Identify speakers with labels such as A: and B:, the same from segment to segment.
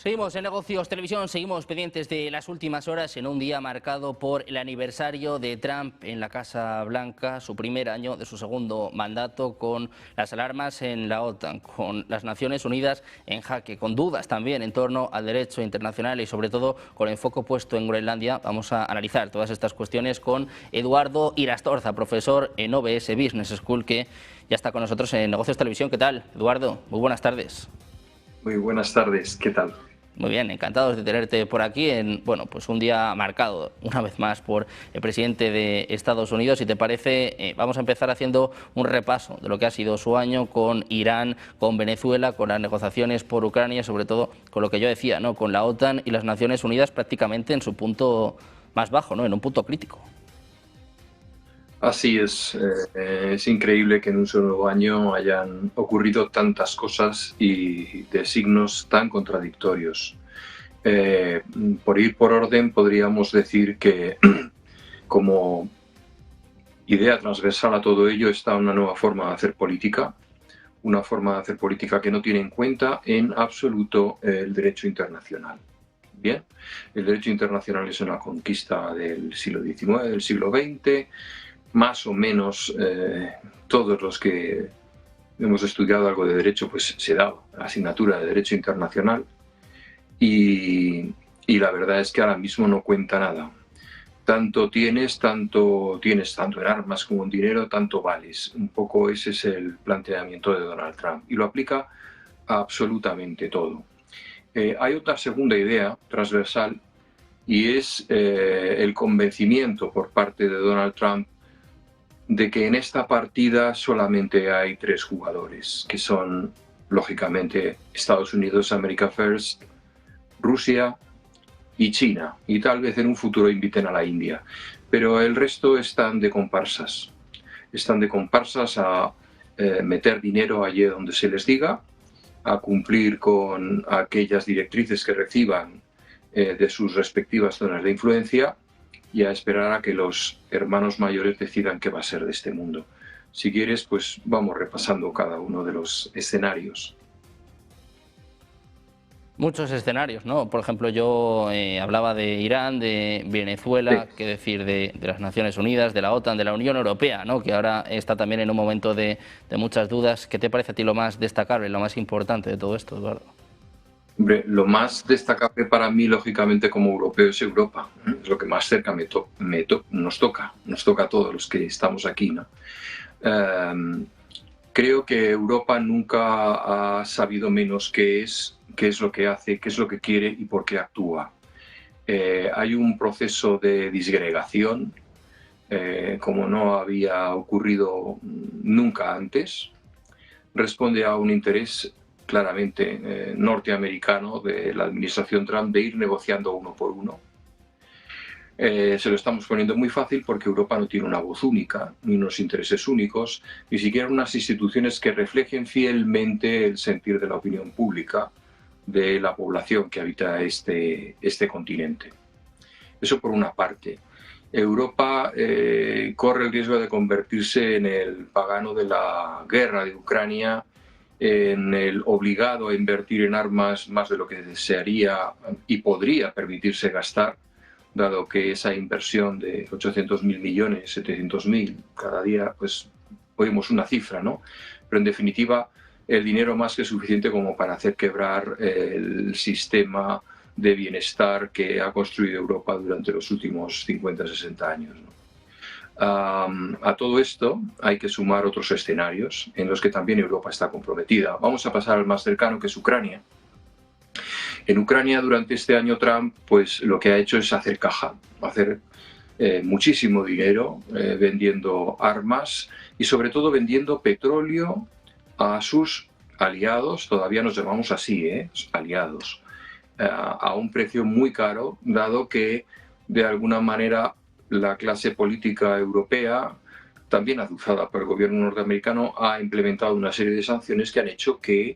A: Seguimos en Negocios Televisión, seguimos pendientes de las últimas horas en un día marcado por el aniversario de Trump en la Casa Blanca, su primer año de su segundo mandato, con las alarmas en la OTAN, con las Naciones Unidas en jaque, con dudas también en torno al derecho internacional y sobre todo con el foco puesto en Groenlandia. Vamos a analizar todas estas cuestiones con Eduardo Irastorza, profesor en OBS Business School, que ya está con nosotros en Negocios Televisión. ¿Qué tal, Eduardo? Muy buenas tardes.
B: Muy buenas tardes, ¿qué tal?
A: Muy bien, encantados de tenerte por aquí en, bueno, pues un día marcado una vez más por el presidente de Estados Unidos. Si te parece, vamos a empezar haciendo un repaso de lo que ha sido su año con Irán, con Venezuela, con las negociaciones por Ucrania, sobre todo con lo que yo decía, ¿no?, con la OTAN y las Naciones Unidas prácticamente en su punto más bajo, ¿no?, en un punto crítico.
B: Así es increíble que en un solo año hayan ocurrido tantas cosas y de signos tan contradictorios. Por ir por orden, podríamos decir que como idea transversal a todo ello está una nueva forma de hacer política, una forma de hacer política que no tiene en cuenta en absoluto el derecho internacional. Bien, el derecho internacional es una conquista del siglo XIX, del siglo XX, más o menos todos los que hemos estudiado algo de derecho, pues se da la asignatura de derecho internacional y la verdad es que ahora mismo no cuenta nada. Tanto tienes tanto en armas como en dinero, tanto vales. Un poco ese es el planteamiento de Donald Trump y lo aplica a absolutamente todo. Hay otra segunda idea transversal y es el convencimiento por parte de Donald Trump de que en esta partida solamente hay tres jugadores, que son, lógicamente, Estados Unidos, America First, Rusia y China, y tal vez en un futuro inviten a la India. Pero el resto están de comparsas a meter dinero allí donde se les diga, a cumplir con aquellas directrices que reciban de sus respectivas zonas de influencia y a esperar a que los hermanos mayores decidan qué va a ser de este mundo. Si quieres, pues vamos repasando cada uno de los escenarios.
A: Muchos escenarios, ¿no? Por ejemplo, yo hablaba de Irán, de Venezuela,
B: Sí.
A: qué decir de las Naciones Unidas, de la OTAN, de la Unión Europea, ¿no?, que ahora está también en un momento de muchas dudas. ¿Qué te parece a ti lo más destacable, lo más importante de todo esto, Eduardo?
B: Hombre, lo más destacable para mí, lógicamente, como europeo es Europa. Es lo que más cerca nos toca a todos los que estamos aquí, ¿no? Creo que Europa nunca ha sabido menos qué es lo que hace, qué es lo que quiere y por qué actúa. Hay un proceso de disgregación, como no había ocurrido nunca antes. Responde a un interés claramente norteamericano de la administración Trump de ir negociando uno por uno. Se lo estamos poniendo muy fácil porque Europa no tiene una voz única, ni unos intereses únicos, ni siquiera unas instituciones que reflejen fielmente el sentir de la opinión pública de la población que habita este continente. Eso por una parte. Europa corre el riesgo de convertirse en el pagano de la guerra de Ucrania, en el obligado a invertir en armas más de lo que desearía y podría permitirse gastar, dado que esa inversión de 800.000 millones, 700.000, cada día pues oímos una cifra, ¿no? Pero en definitiva el dinero más que suficiente como para hacer quebrar el sistema de bienestar que ha construido Europa durante los últimos 50-60 años, ¿no? A todo esto hay que sumar otros escenarios en los que también Europa está comprometida. Vamos a pasar al más cercano, que es Ucrania. En Ucrania, durante este año, Trump pues lo que ha hecho es hacer caja, hacer muchísimo dinero vendiendo armas y sobre todo vendiendo petróleo a sus aliados, todavía nos llamamos así, aliados, a un precio muy caro, dado que de alguna manera la clase política europea, también azuzada por el gobierno norteamericano, ha implementado una serie de sanciones que han hecho que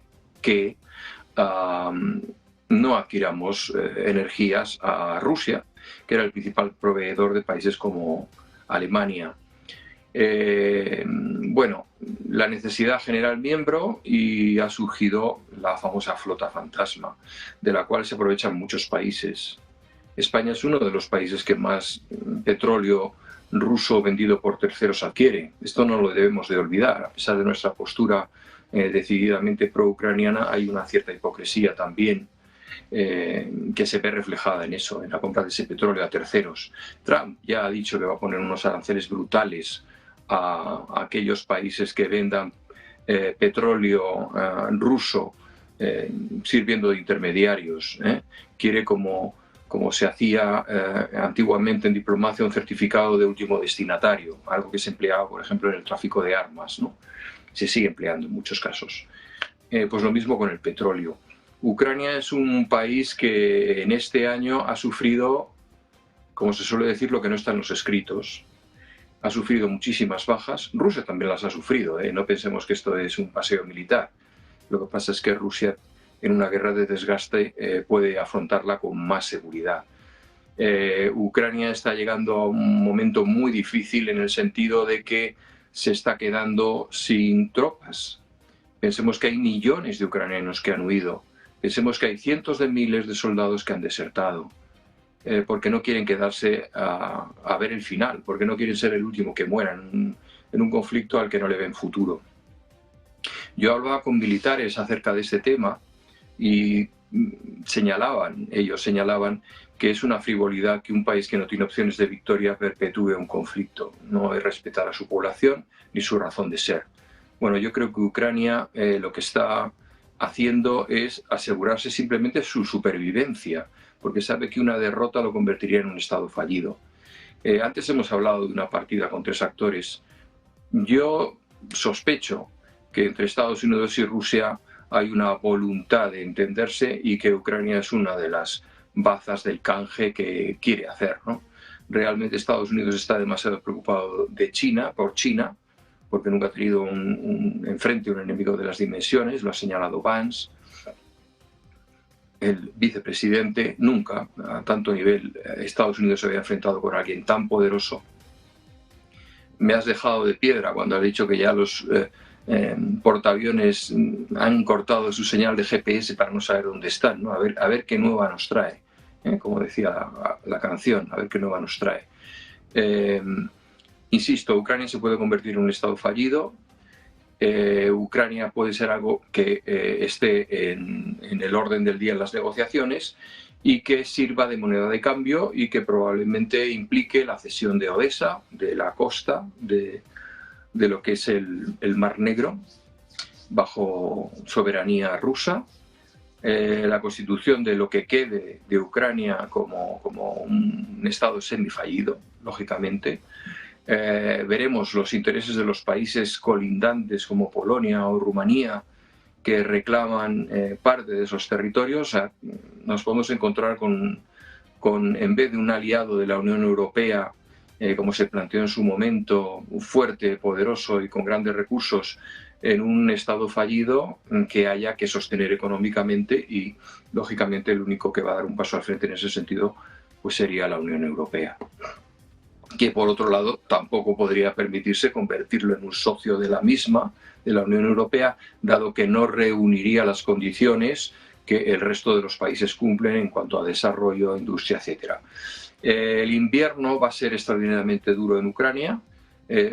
B: no adquiramos energías a Rusia, que era el principal proveedor de países como Alemania. Bueno, la necesidad genera el miembro y ha surgido la famosa flota fantasma, de la cual se aprovechan muchos países. España es uno de los países que más petróleo ruso vendido por terceros adquiere. Esto no lo debemos de olvidar. A pesar de nuestra postura decididamente pro-ucraniana, hay una cierta hipocresía también que se ve reflejada en eso, en la compra de ese petróleo a terceros. Trump ya ha dicho que va a poner unos aranceles brutales a aquellos países que vendan petróleo ruso sirviendo de intermediarios. Quiere, como se hacía antiguamente en diplomacia, un certificado de último destinatario, algo que se empleaba, por ejemplo, en el tráfico de armas, ¿no? Se sigue empleando en muchos casos. Pues lo mismo con el petróleo. Ucrania es un país que en este año ha sufrido, como se suele decir, lo que no está en los escritos. Ha sufrido muchísimas bajas. Rusia también las ha sufrido, ¿eh? No pensemos que esto es un paseo militar. Lo que pasa es que Rusia, en una guerra de desgaste, puede afrontarla con más seguridad. Ucrania está llegando a un momento muy difícil en el sentido de que se está quedando sin tropas. Pensemos que hay millones de ucranianos que han huido. Pensemos que hay cientos de miles de soldados que han desertado, porque no quieren quedarse a ver el final, porque no quieren ser el último que muera en un conflicto al que no le ven futuro. Yo hablaba con militares acerca de este tema y ellos señalaban que es una frivolidad que un país que no tiene opciones de victoria perpetúe un conflicto. No es respetar a su población ni su razón de ser. Bueno, yo creo que Ucrania lo que está haciendo es asegurarse simplemente su supervivencia, porque sabe que una derrota lo convertiría en un estado fallido. Antes hemos hablado de una partida con 3 actores. Yo sospecho que entre Estados Unidos y Rusia hay una voluntad de entenderse y que Ucrania es una de las bazas del canje que quiere hacer, ¿no? Realmente Estados Unidos está demasiado preocupado de China, porque nunca ha tenido enfrente un enemigo de las dimensiones, lo ha señalado Vance. El vicepresidente, nunca a tanto nivel Estados Unidos se había enfrentado con alguien tan poderoso. Me has dejado de piedra cuando has dicho que ya los portaaviones han cortado su señal de GPS para no saber dónde están, ¿no? A ver qué nueva nos trae, como decía la canción, a ver qué nueva nos trae. Insisto, Ucrania se puede convertir en un estado fallido. Ucrania puede ser algo que esté en el orden del día en las negociaciones y que sirva de moneda de cambio y que probablemente implique la cesión de Odesa, de la costa, de lo que es el Mar Negro, bajo soberanía rusa, la constitución de lo que quede de Ucrania como un estado semifallido, lógicamente. Veremos los intereses de los países colindantes como Polonia o Rumanía que reclaman parte de esos territorios. O sea, nos podemos encontrar con, en vez de un aliado de la Unión Europea, como se planteó en su momento, fuerte, poderoso y con grandes recursos, en un estado fallido que haya que sostener económicamente y, lógicamente, el único que va a dar un paso al frente en ese sentido pues sería la Unión Europea, que por otro lado tampoco podría permitirse convertirlo en un socio de la misma, de la Unión Europea, dado que no reuniría las condiciones que el resto de los países cumplen en cuanto a desarrollo, industria, etc. El invierno va a ser extraordinariamente duro en Ucrania.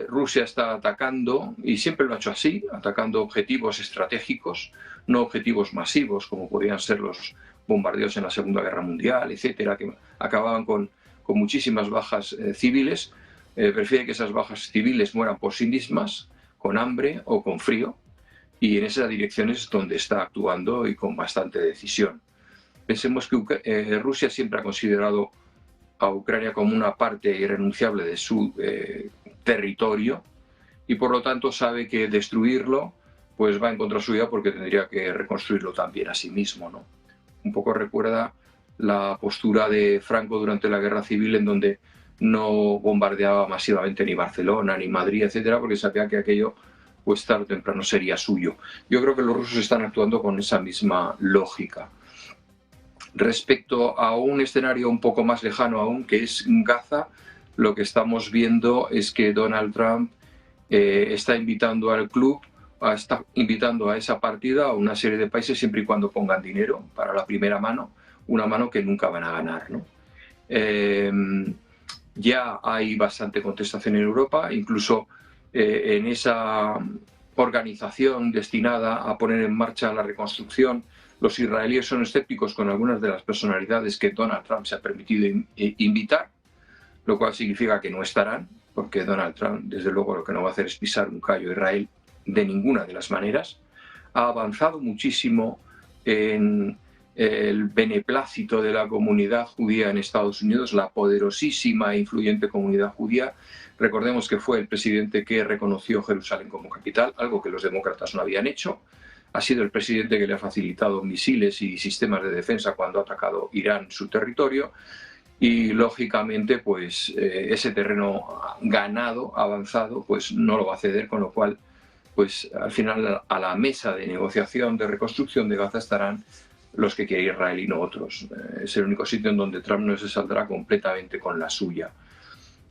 B: Rusia está atacando, y siempre lo ha hecho así, atacando objetivos estratégicos, no objetivos masivos como podían ser los bombardeos en la Segunda Guerra Mundial, etcétera, que acababan con muchísimas bajas civiles. Prefiere que esas bajas civiles mueran por sí mismas, con hambre o con frío, y en esas direcciones es donde está actuando y con bastante decisión. Pensemos que Rusia siempre ha considerado a Ucrania como una parte irrenunciable de su territorio y por lo tanto sabe que destruirlo pues va en contra suya porque tendría que reconstruirlo también a sí mismo, ¿no? Un poco recuerda la postura de Franco durante la Guerra Civil, en donde no bombardeaba masivamente ni Barcelona ni Madrid, etcétera, porque sabía que aquello pues tarde o temprano sería suyo. Yo creo que los rusos están actuando con esa misma lógica. Respecto a un escenario un poco más lejano aún, que es Gaza, lo que estamos viendo es que Donald Trump está invitando al club, está invitando a esa partida a una serie de países siempre y cuando pongan dinero para la primera mano, una mano que nunca van a ganar, ¿no? Ya hay bastante contestación en Europa, incluso en esa organización destinada a poner en marcha la reconstrucción, los israelíes son escépticos con algunas de las personalidades que Donald Trump se ha permitido invitar, lo cual significa que no estarán, porque Donald Trump, desde luego, lo que no va a hacer es pisar un callo a Israel de ninguna de las maneras. Ha avanzado muchísimo en el beneplácito de la comunidad judía en Estados Unidos, la poderosísima e influyente comunidad judía. Recordemos que fue el presidente que reconoció Jerusalén como capital, algo que los demócratas no habían hecho. Ha sido el presidente que le ha facilitado misiles y sistemas de defensa cuando ha atacado Irán su territorio. Y lógicamente, pues ese terreno ganado, avanzado, pues no lo va a ceder, con lo cual, pues al final a la mesa de negociación de reconstrucción de Gaza estarán los que quiere Israel y no otros. Es el único sitio en donde Trump no se saldrá completamente con la suya.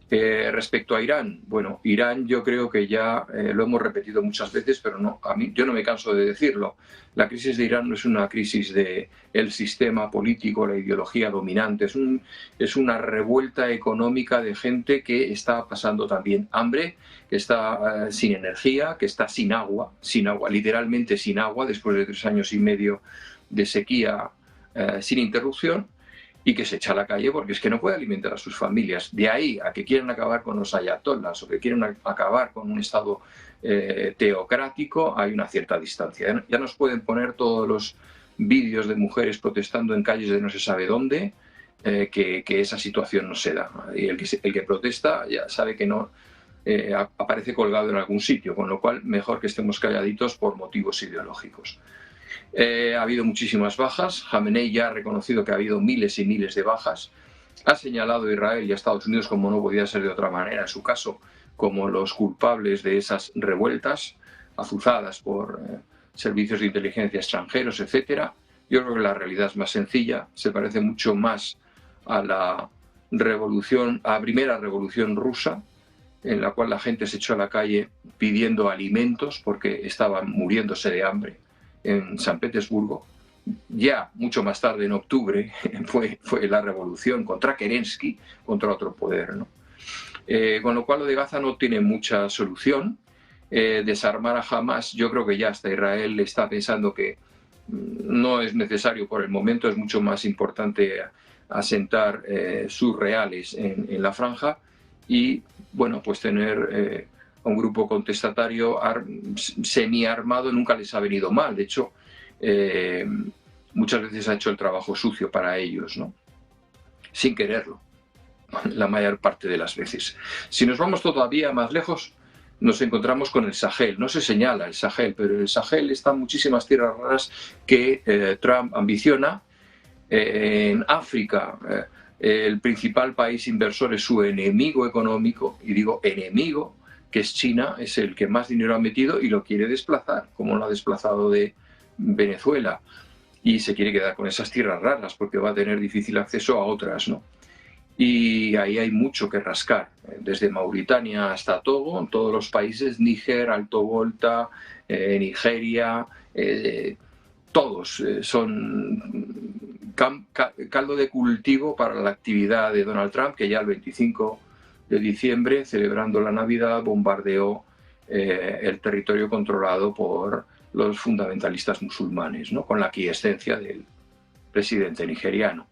B: Respecto a Irán, bueno, Irán yo creo que ya lo hemos repetido muchas veces, pero no, yo no me canso de decirlo. La crisis de Irán no es una crisis del sistema político, la ideología dominante, es una revuelta económica de gente que está pasando también hambre, que está sin energía, que está sin agua, literalmente sin agua, después de 3 años y medio de sequía sin interrupción, y que se echa a la calle porque es que no puede alimentar a sus familias. De ahí a que quieren acabar con los ayatolás o que quieren acabar con un Estado teocrático, hay una cierta distancia. Ya nos pueden poner todos los vídeos de mujeres protestando en calles de no se sabe dónde, que esa situación no se da. Y el que protesta ya sabe que no aparece colgado en algún sitio, con lo cual mejor que estemos calladitos por motivos ideológicos. Ha habido muchísimas bajas. Jamenei ya ha reconocido que ha habido miles y miles de bajas. Ha señalado a Israel y a Estados Unidos, como no podía ser de otra manera en su caso, como los culpables de esas revueltas azuzadas por servicios de inteligencia extranjeros, etc. Yo creo que la realidad es más sencilla. Se parece mucho más a la primera revolución rusa, en la cual la gente se echó a la calle pidiendo alimentos porque estaban muriéndose de hambre en San Petersburgo. Ya mucho más tarde, en octubre, fue la revolución contra Kerensky, contra otro poder, ¿no? Con lo cual lo de Gaza no tiene mucha solución. Desarmar a Hamas, yo creo que ya hasta Israel está pensando que no es necesario por el momento, es mucho más importante asentar sus reales en la franja y, bueno, pues tener un grupo contestatario semi-armado nunca les ha venido mal. De hecho, muchas veces ha hecho el trabajo sucio para ellos, ¿no? Sin quererlo, la mayor parte de las veces. Si nos vamos todavía más lejos, nos encontramos con el Sahel. No se señala el Sahel, pero en el Sahel están muchísimas tierras raras que Trump ambiciona. En África, el principal país inversor es su enemigo económico, y digo enemigo, que es China, es el que más dinero ha metido y lo quiere desplazar, como lo ha desplazado de Venezuela, y se quiere quedar con esas tierras raras porque va a tener difícil acceso a otras, ¿no? Y ahí hay mucho que rascar, desde Mauritania hasta Togo, en todos los países, Níger, Alto Volta, Nigeria, todos son caldo de cultivo para la actividad de Donald Trump, que ya el 25 de diciembre, celebrando la Navidad, bombardeó el territorio controlado por los fundamentalistas musulmanes, ¿no? Con la aquiescencia del presidente nigeriano.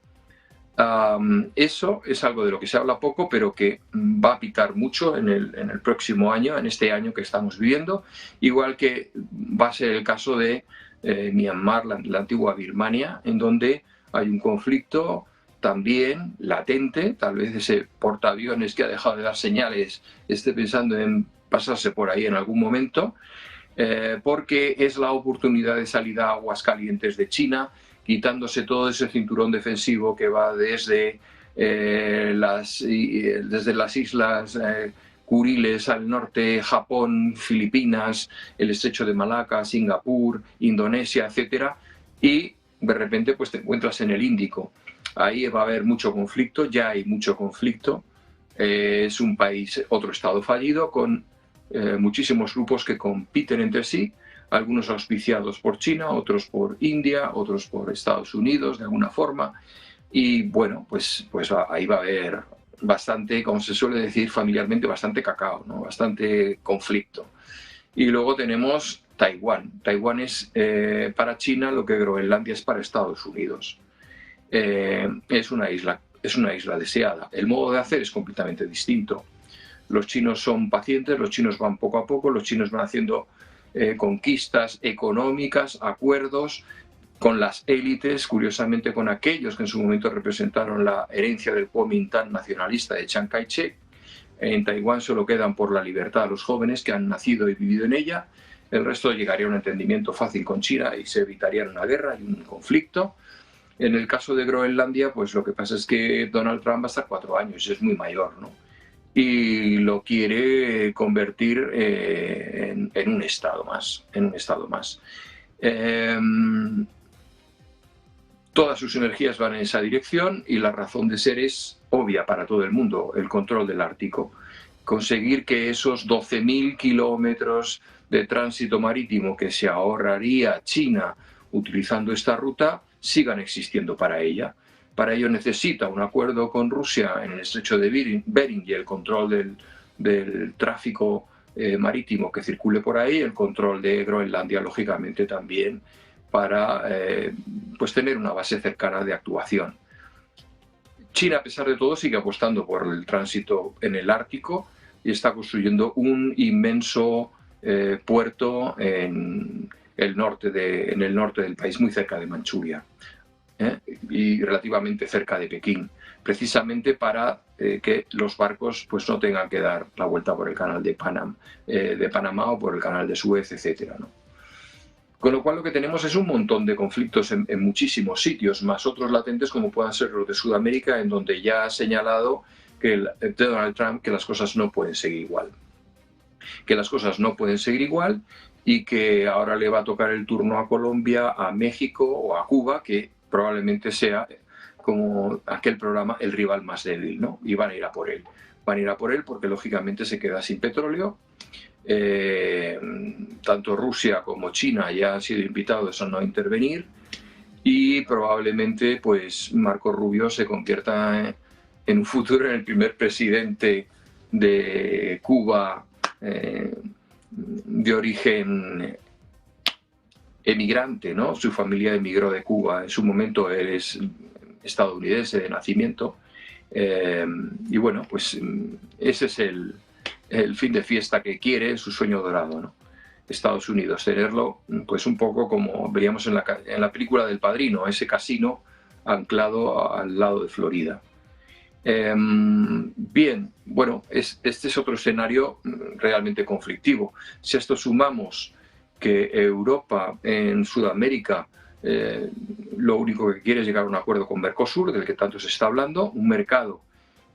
B: Eso es algo de lo que se habla poco, pero que va a picar mucho en el próximo año, en este año que estamos viviendo, igual que va a ser el caso de Myanmar, la antigua Birmania, en donde hay un conflicto también latente. Tal vez ese portaaviones que ha dejado de dar señales esté pensando en pasarse por ahí en algún momento, porque es la oportunidad de salida a aguas calientes de China, quitándose todo ese cinturón defensivo que va desde las islas Kuriles al norte, Japón, Filipinas, el estrecho de Malaca, Singapur, Indonesia, etcétera, y de repente pues te encuentras en el Índico. Ahí va a haber mucho conflicto, ya hay mucho conflicto. Es un país, otro estado fallido, con muchísimos grupos que compiten entre sí, algunos auspiciados por China, otros por India, otros por Estados Unidos de alguna forma, y bueno, pues ahí va a haber bastante, como se suele decir familiarmente, bastante cacao, ¿no? Bastante conflicto. Y luego tenemos Taiwán. Taiwán es para China lo que Groenlandia es para Estados Unidos. Es una isla deseada. El modo de hacer es completamente distinto. Los chinos son pacientes, los chinos van poco a poco, los chinos van haciendo conquistas económicas, acuerdos con las élites, curiosamente con aquellos que en su momento representaron la herencia del Kuomintang nacionalista de Chiang Kai-shek. En Taiwán solo quedan por la libertad a los jóvenes que han nacido y vivido en ella. El resto llegaría a un entendimiento fácil con China y se evitaría una guerra y un conflicto. En el caso de Groenlandia, pues lo que pasa es que Donald Trump va a estar 4 años, es muy mayor, ¿no? Y lo quiere convertir en un estado más. Todas sus energías van en esa dirección y la razón de ser es obvia para todo el mundo: el control del Ártico. Conseguir que esos 12.000 kilómetros de tránsito marítimo que se ahorraría China utilizando esta ruta sigan existiendo para ella. Para ello necesita un acuerdo con Rusia en el estrecho de Bering y el control del tráfico marítimo que circule por ahí, el control de Groenlandia, lógicamente, también, para pues tener una base cercana de actuación. China, a pesar de todo, sigue apostando por el tránsito en el Ártico y está construyendo un inmenso puerto en el norte del país, muy cerca de Manchuria, y relativamente cerca de Pekín, precisamente para que los barcos pues no tengan que dar la vuelta por el canal de Panamá o por el canal de Suez, etcétera, ¿no? Con lo cual lo que tenemos es un montón de conflictos en muchísimos sitios, más otros latentes como puedan ser los de Sudamérica, en donde ya ha señalado que Donald Trump que las cosas no pueden seguir igual. Y que ahora le va a tocar el turno a Colombia, a México o a Cuba, que probablemente sea, como aquel programa, el rival más débil, ¿no? Y van a ir a por él. Porque lógicamente se queda sin petróleo. Tanto Rusia como China ya han sido invitados a no intervenir y probablemente pues Marco Rubio se convierta en un futuro en el primer presidente de Cuba de origen emigrante, ¿no? Su familia emigró de Cuba, en su momento él es estadounidense de nacimiento, y bueno, pues ese es el fin de fiesta que quiere, su sueño dorado, ¿no? Estados Unidos, tenerlo pues un poco como veíamos en la película del Padrino, ese casino anclado al lado de Florida. Bien, bueno, este es otro escenario realmente conflictivo. Si a esto sumamos que Europa en Sudamérica lo único que quiere es llegar a un acuerdo con Mercosur, del que tanto se está hablando, un mercado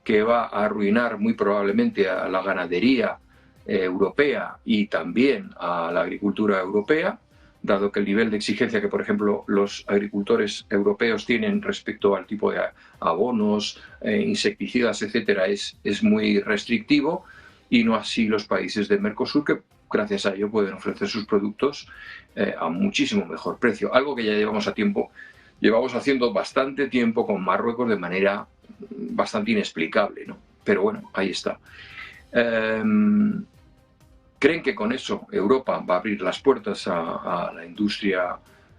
B: que va a arruinar muy probablemente a la ganadería europea y también a la agricultura europea, dado que el nivel de exigencia que, por ejemplo, los agricultores europeos tienen respecto al tipo de abonos, insecticidas, etcétera, es muy restrictivo, y no así los países de Mercosur, que gracias a ello pueden ofrecer sus productos a muchísimo mejor precio. Algo que ya llevamos haciendo bastante tiempo con Marruecos de manera bastante inexplicable, ¿no? Pero bueno, ahí está. ¿Creen que con eso Europa va a abrir las puertas a la industria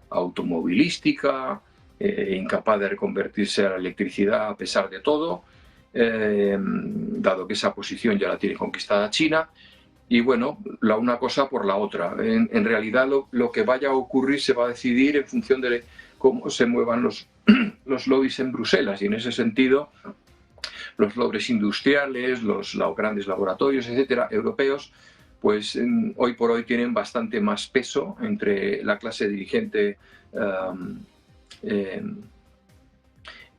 B: automovilística, incapaz de reconvertirse a la electricidad a pesar de todo, dado que esa posición ya la tiene conquistada China? Y bueno, una cosa por la otra. En realidad lo que vaya a ocurrir se va a decidir en función de cómo se muevan los lobbies en Bruselas, y en ese sentido los lobbies industriales, los grandes laboratorios, etcétera, europeos, pues hoy por hoy tienen bastante más peso entre la clase dirigente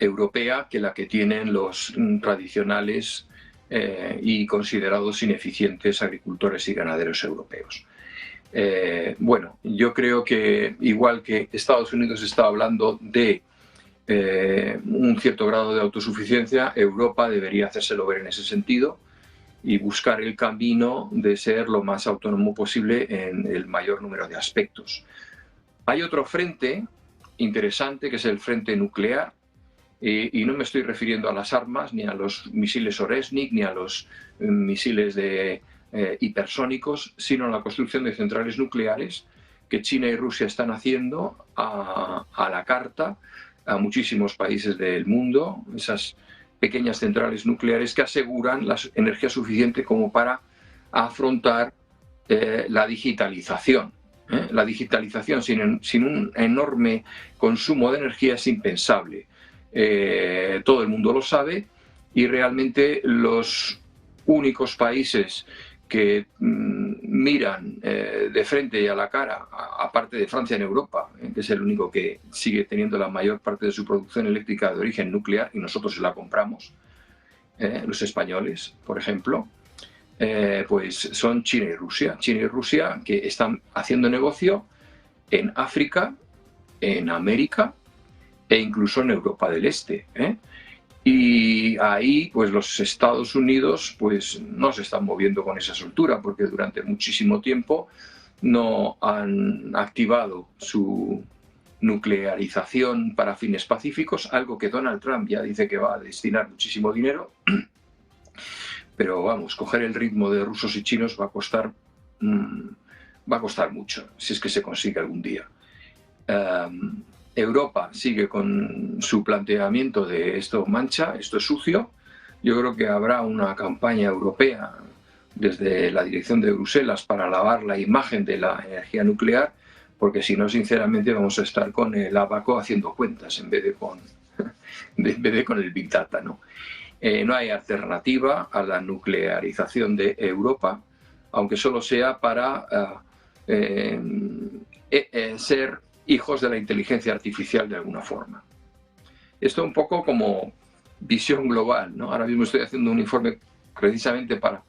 B: europea que la que tienen los tradicionales y considerados ineficientes agricultores y ganaderos europeos. Bueno, yo creo que igual que Estados Unidos está hablando de un cierto grado de autosuficiencia, Europa debería hacérselo ver en ese sentido y buscar el camino de ser lo más autónomo posible en el mayor número de aspectos. Hay otro frente interesante que es el frente nuclear, y no me estoy refiriendo a las armas, ni a los misiles Oresnik, ni a los misiles hipersónicos, sino a la construcción de centrales nucleares que China y Rusia están haciendo a la carta a muchísimos países del mundo, esas pequeñas centrales nucleares que aseguran la energía suficiente como para afrontar la digitalización. La digitalización sin un enorme consumo de energía es impensable. Todo el mundo lo sabe, y realmente los únicos países que miran de frente y a la cara, aparte de Francia en Europa, que es el único que sigue teniendo la mayor parte de su producción eléctrica de origen nuclear, y nosotros se la compramos, los españoles, por ejemplo, pues son China y Rusia. China y Rusia, que están haciendo negocio en África, en América e incluso en Europa del Este. Y ahí, pues los Estados Unidos pues no se están moviendo con esa soltura, porque durante muchísimo tiempo no han activado su nuclearización para fines pacíficos, algo que Donald Trump ya dice que va a destinar muchísimo dinero. Pero vamos, coger el ritmo de rusos y chinos va a costar mucho, si es que se consigue algún día. Europa sigue con su planteamiento de esto mancha, esto es sucio. Yo creo que habrá una campaña europea desde la dirección de Bruselas para lavar la imagen de la energía nuclear, porque si no, sinceramente, vamos a estar con el abaco haciendo cuentas en vez de con el Big Data, ¿no? No hay alternativa a la nuclearización de Europa, aunque solo sea para ser hijos de la inteligencia artificial de alguna forma. Esto un poco como visión global, ¿no? Ahora mismo estoy haciendo un informe precisamente para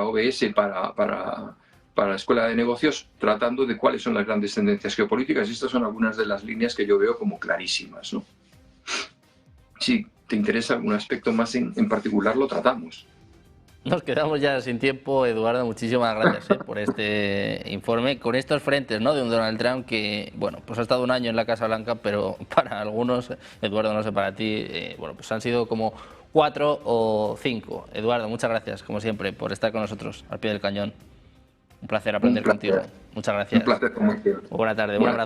B: OBS, para la Escuela de Negocios, tratando de cuáles son las grandes tendencias geopolíticas, y estas son algunas de las líneas que yo veo como clarísimas, ¿no? Si te interesa algún aspecto más en particular, lo tratamos.
A: Nos quedamos ya sin tiempo, Eduardo. Muchísimas gracias por este informe. Con estos frentes, ¿no?, de un Donald Trump que, bueno, pues ha estado un año en la Casa Blanca, pero para algunos, Eduardo, no sé, para ti, bueno, pues han sido como 4 o 5. Eduardo, muchas gracias, como siempre, por estar con nosotros al pie del cañón. Un placer aprender contigo. Muchas gracias.
B: Un placer, como siempre.
A: Buena tarde, un abrazo.